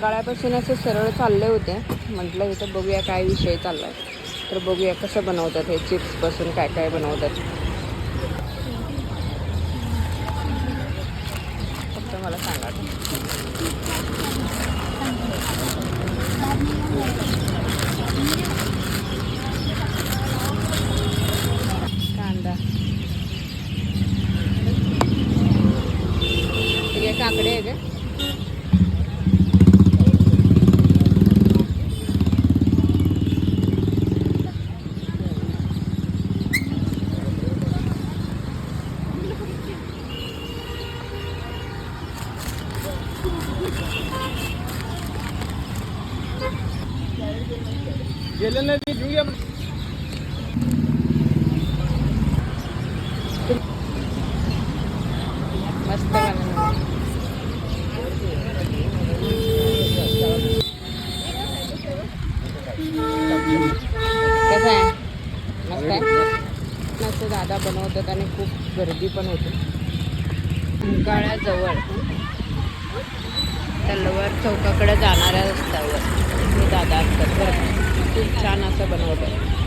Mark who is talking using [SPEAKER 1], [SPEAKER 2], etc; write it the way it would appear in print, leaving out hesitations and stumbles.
[SPEAKER 1] सकाळपासून असं सरळ चालले होते, म्हटलं इथं बघूया काय विषय चालला आहे. तर बघूया कसं बनवतात हे चिप्सपासून काय काय बनवतात. फक्त मला सांगा. कांदा, हे काकडे आहे का? गेलं नाही घेऊया. मस्त बनवलं. कसं आहे? मस्त आहे. मस्त दादा बनवतात आणि खूप गर्दी पण होती. मुंकाळ्याजवळ तलवार चौकाकडे जाणाऱ्या रस्त्यावर हे दादा असतात बरं. खूप छान असं बनवतात.